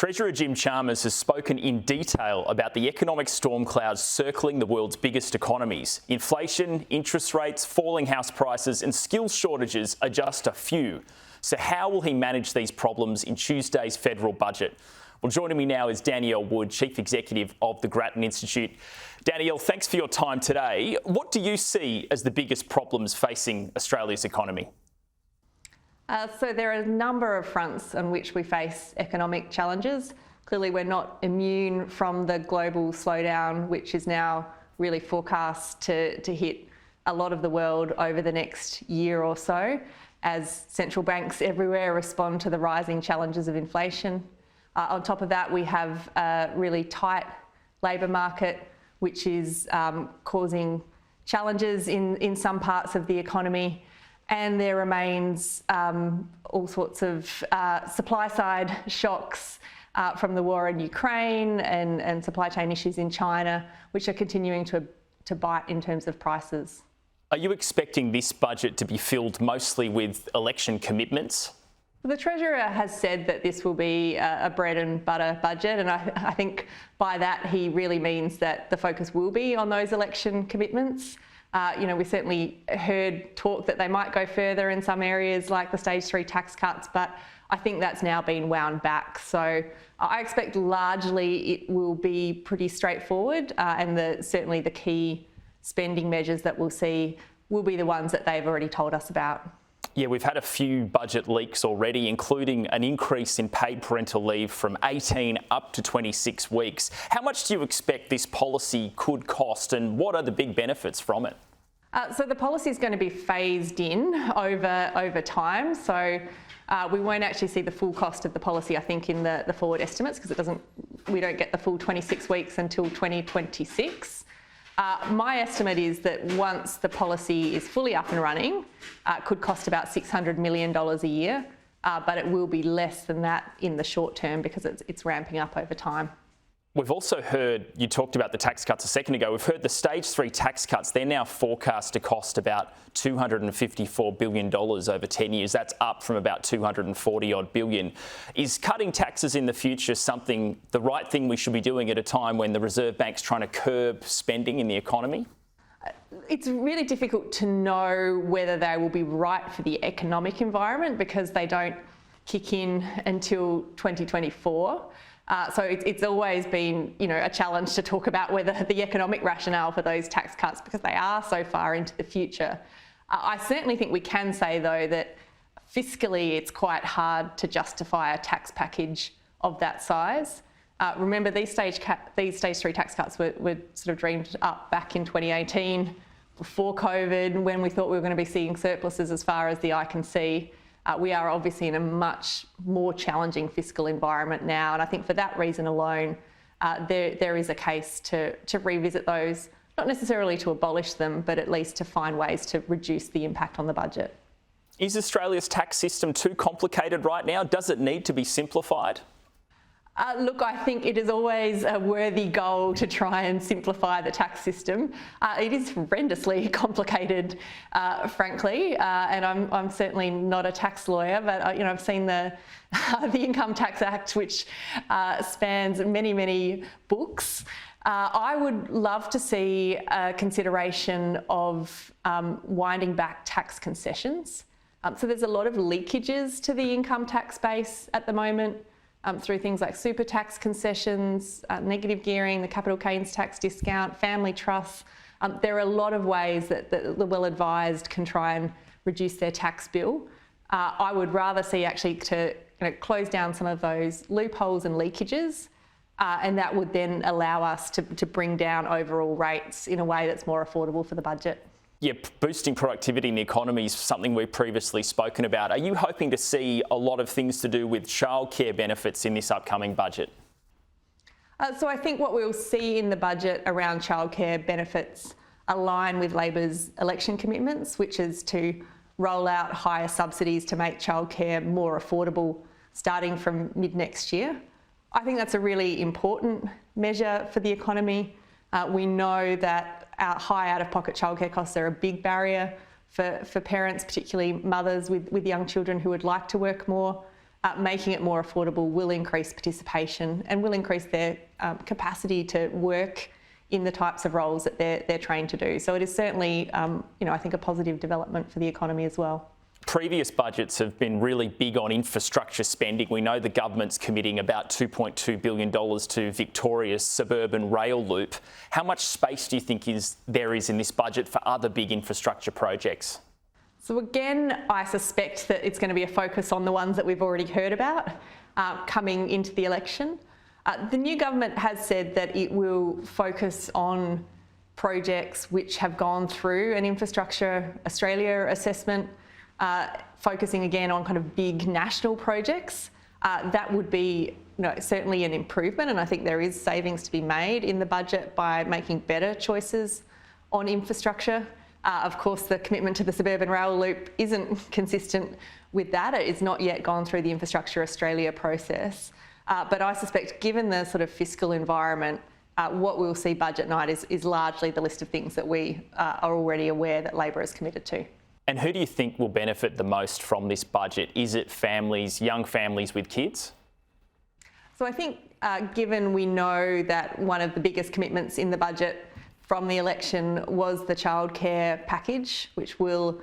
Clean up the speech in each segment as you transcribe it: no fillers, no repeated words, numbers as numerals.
Treasurer Jim Chalmers has spoken in detail about the economic storm clouds circling the world's biggest economies. Inflation, interest rates, falling house prices and skills shortages are just a few. So how will he manage these problems in Tuesday's federal budget? Well, joining me now is Danielle Wood, Chief Executive of the Grattan Institute. Danielle, thanks for your time today. What do you see as the biggest problems facing Australia's economy? So there are a number of fronts on which we face economic challenges. Clearly, we're not immune from the global slowdown, which is now really forecast to hit a lot of the world over the next year or so, as central banks everywhere respond to the rising challenges of inflation. On top of that, we have a really tight labour market, which is causing challenges in some parts of the economy. And there remains all sorts of supply-side shocks from the war in Ukraine and supply chain issues in China, which are continuing to bite in terms of prices. Are you expecting this budget to be filled mostly with election commitments? The Treasurer has said that this will be a bread and butter budget, and I think by that he really means that the focus will be on those election commitments. We certainly heard talk that they might go further in some areas like the stage 3 tax cuts, but I think that's now been wound back. So I expect largely it will be pretty straightforward, and certainly the key spending measures that we'll see will be the ones that they've already told us about. Yeah, we've had a few budget leaks already, including an increase in paid parental leave from 18 up to 26 weeks. How much do you expect this policy could cost, and what are the big benefits from it? So the policy is going to be phased in over time. So we won't actually see the full cost of the policy, I think, in the forward estimates, because we don't get the full 26 weeks until 2026. My estimate is that once the policy is fully up and running, it could cost about $600 million a year, but it will be less than that in the short term because it's ramping up over time. We've also heard, you talked about the tax cuts a second ago, we've heard the stage 3 tax cuts, they're now forecast to cost about $254 billion over 10 years. That's up from about 240 odd billion. Is cutting taxes in the future the right thing we should be doing at a time when the Reserve Bank's trying to curb spending in the economy? It's really difficult to know whether they will be right for the economic environment because they don't kick in until 2024. So it's always been, a challenge to talk about whether the economic rationale for those tax cuts, because they are so far into the future. I certainly think we can say, though, that fiscally it's quite hard to justify a tax package of that size. Remember, these stage 3 tax cuts were sort of dreamed up back in 2018, before COVID, when we thought we were going to be seeing surpluses as far as the eye can see. We are obviously in a much more challenging fiscal environment now, and I think for that reason alone, there is a case to revisit those, not necessarily to abolish them, but at least to find ways to reduce the impact on the budget. Is Australia's tax system too complicated right now? Does it need to be simplified? Look, I think it is always a worthy goal to try and simplify the tax system. It is horrendously complicated, frankly, and I'm certainly not a tax lawyer, but I've seen the Income Tax Act, which spans many books. I would love to see a consideration of winding back tax concessions. So there's a lot of leakages to the income tax base at the moment. Through things like super tax concessions, negative gearing, the capital gains tax discount, family trusts. There are a lot of ways that the well-advised can try and reduce their tax bill. I would rather see actually to close down some of those loopholes and leakages, and that would then allow us to bring down overall rates in a way that's more affordable for the budget. Yeah, boosting productivity in the economy is something we've previously spoken about. Are you hoping to see a lot of things to do with childcare benefits in this upcoming budget? So I think what we'll see in the budget around childcare benefits align with Labor's election commitments, which is to roll out higher subsidies to make childcare more affordable starting from mid-next year. I think that's a really important measure for the economy. We know that high out-of-pocket childcare costs are a big barrier for parents, particularly mothers with young children who would like to work more. making it more affordable will increase participation and will increase their capacity to work in the types of roles that they're trained to do. So it is certainly, I think, a positive development for the economy as well. Previous budgets have been really big on infrastructure spending. We know the government's committing about $2.2 billion to Victoria's suburban rail loop. How much space do you think there is in this budget for other big infrastructure projects? So again, I suspect that it's going to be a focus on the ones that we've already heard about coming into the election. The new government has said that it will focus on projects which have gone through an Infrastructure Australia assessment, focusing again on kind of big national projects. That would be certainly an improvement, and I think there is savings to be made in the budget by making better choices on infrastructure. Of course, the commitment to the suburban rail loop isn't consistent with that. It's not yet gone through the Infrastructure Australia process. But I suspect, given the sort of fiscal environment, what we'll see budget night is largely the list of things that we are already aware that Labor is committed to. And who do you think will benefit the most from this budget? Is it families, young families with kids? So I think, given we know that one of the biggest commitments in the budget from the election was the childcare package, which will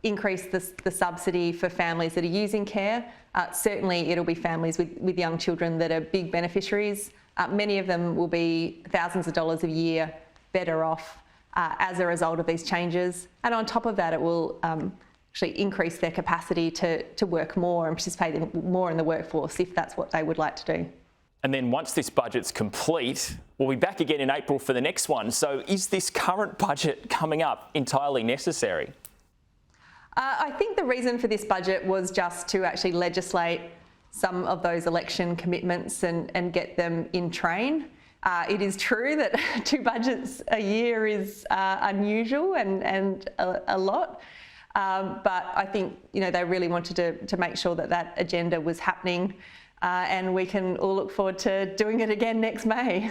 increase the subsidy for families that are using care. Certainly it'll be families with young children that are big beneficiaries. Many of them will be thousands of dollars a year better off as a result of these changes. And on top of that, it will actually increase their capacity to work more and participate more in the workforce if that's what they would like to do. And then once this budget's complete, we'll be back again in April for the next one. So is this current budget coming up entirely necessary? I think the reason for this budget was just to actually legislate some of those election commitments and get them in train. It is true that 2 budgets a year is unusual and a lot, but I think they really wanted to make sure that agenda was happening, and we can all look forward to doing it again next May.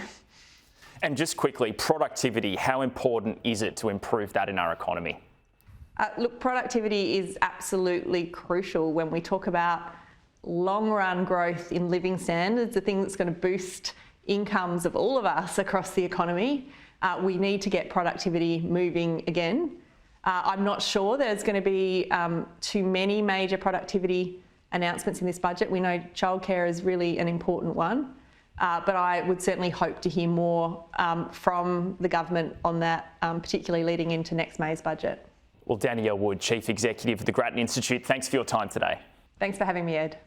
And just quickly, productivity, how important is it to improve that in our economy? Look, productivity is absolutely crucial when we talk about long-run growth in living standards, the thing that's going to boost incomes of all of us across the economy. We need to get productivity moving again. I'm not sure there's going to be too many major productivity announcements in this budget. We know childcare is really an important one, but I would certainly hope to hear more from the government on that, particularly leading into next May's budget. Well, Danielle Wood, Chief Executive of the Grattan Institute, thanks for your time today. Thanks for having me, Ed.